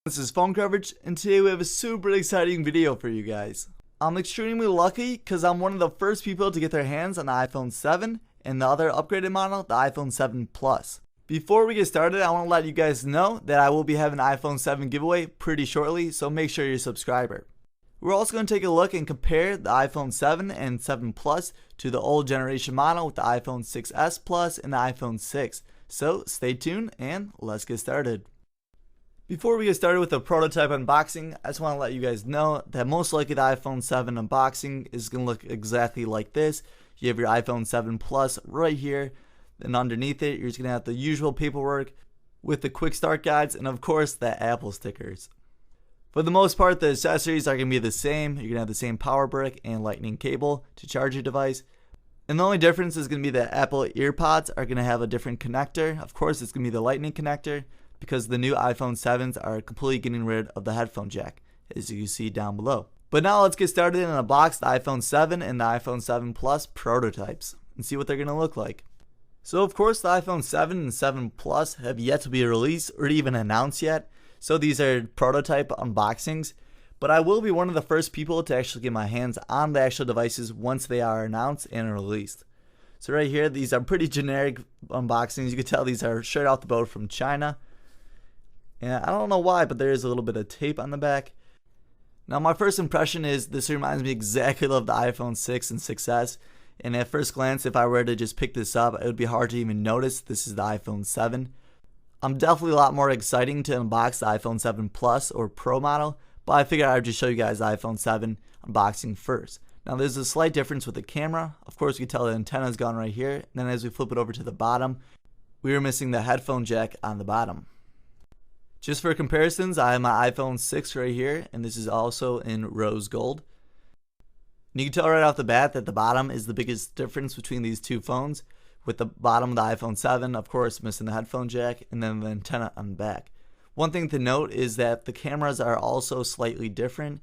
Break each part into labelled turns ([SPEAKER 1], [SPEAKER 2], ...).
[SPEAKER 1] This is phone coverage, and today we have a super exciting video for you guys. I'm extremely lucky because I'm one of the first people to get their hands on the iPhone 7 and the other upgraded model, the iPhone 7 Plus. Before we get started, I want to let you guys know that I will be having an iPhone 7 giveaway pretty shortly, so make sure you're a subscriber. We're also going to take a look and compare the iPhone 7 and 7 Plus to the old generation model with the iPhone 6s Plus and the iPhone 6. So stay tuned and let's get started. Before we get started with the prototype unboxing, I just want to let you guys know that most likely the iPhone 7 unboxing is going to look exactly like this. You have your iPhone 7 Plus right here, and underneath it you're just going to have the usual paperwork with the quick start guides and of course the Apple stickers. For the most part, the accessories are going to be the same. You're going to have the same power brick and lightning cable to charge your device. And the only difference is going to be that Apple EarPods are going to have a different connector. Of course, it's going to be the lightning connector, because the new iPhone 7s are completely getting rid of the headphone jack, as you see down below. But now let's get started and unbox the iPhone 7 and the iPhone 7 Plus prototypes and see what they're going to look like. So of course the iPhone 7 and 7 Plus have yet to be released or even announced yet, so these are prototype unboxings. But I will be one of the first people to actually get my hands on the actual devices once they are announced and released. So right here, these are pretty generic unboxings. You can tell these are straight off the boat from China. And I don't know why, but there is a little bit of tape on the back. Now my first impression is this reminds me exactly of the iPhone 6 and 6s. And at first glance, if I were to just pick this up, it would be hard to even notice this is the iPhone 7. I'm definitely a lot more exciting to unbox the iPhone 7 Plus or Pro model, but I figured I would just show you guys the iPhone 7 unboxing first. Now there's a slight difference with the camera. Of course you can tell the antenna is gone right here. And then as we flip it over to the bottom, we were missing the headphone jack on the bottom. Just for comparisons, I have my iPhone 6 right here, and this is also in rose gold. And you can tell right off the bat that the bottom is the biggest difference between these two phones, with the bottom of the iPhone 7, of course, missing the headphone jack, and then the antenna on the back. One thing to note is that the cameras are also slightly different.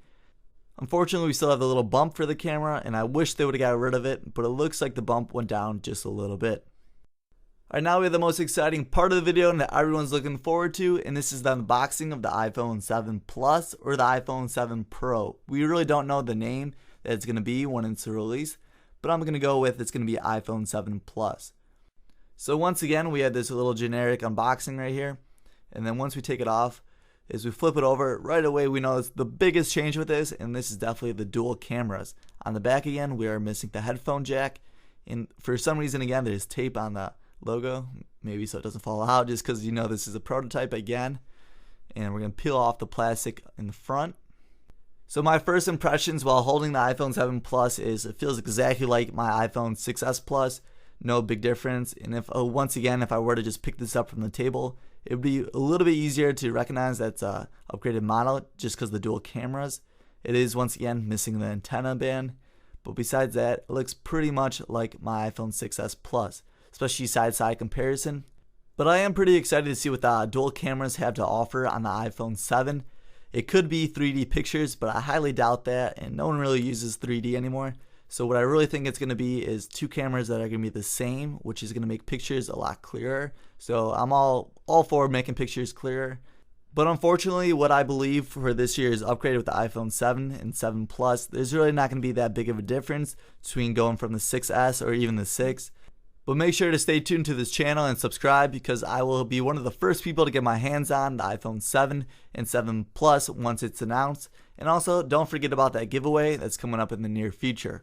[SPEAKER 1] Unfortunately, we still have the little bump for the camera, and I wish they would have got rid of it, but it looks like the bump went down just a little bit. Alright, now we have the most exciting part of the video that everyone's looking forward to, and this is the unboxing of the iPhone 7 Plus or the iPhone 7 Pro. We really don't know the name that it's going to be when it's released, but I'm going to go with it's going to be iPhone 7 Plus. So once again, we had this little generic unboxing right here, and then once we take it off, as we flip it over, right away we know it's the biggest change with this, and this is definitely the dual cameras. On the back again, we are missing the headphone jack, and for some reason again, there's tape on the logo, maybe so it doesn't fall out, just because you know this is a prototype again. And we're going to peel off the plastic in the front. So my first impressions while holding the iPhone 7 Plus is it feels exactly like my iPhone 6s Plus. No big difference. And if once again, if I were to just pick this up from the table, it would be a little bit easier to recognize that's a upgraded model just because the dual cameras. It is once again missing the antenna band, but besides that, it looks pretty much like my iPhone 6s Plus, especially side-to-side comparison. But I am pretty excited to see what the dual cameras have to offer on the iPhone 7. It could be 3D pictures, but I highly doubt that, and no one really uses 3D anymore. So what I really think it's going to be is two cameras that are going to be the same, which is going to make pictures a lot clearer. So I'm all for making pictures clearer. But unfortunately, what I believe for this year's upgrade with the iPhone 7 and 7 Plus, there's really not going to be that big of a difference between going from the 6s or even the 6. But make sure to stay tuned to this channel and subscribe, because I will be one of the first people to get my hands on the iPhone 7 and 7 Plus once it's announced. And also, don't forget about that giveaway that's coming up in the near future.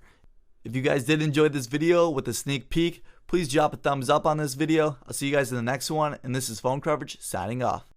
[SPEAKER 1] If you guys did enjoy this video with a sneak peek, please drop a thumbs up on this video. I'll see you guys in the next one, and this is Phone Coverage signing off.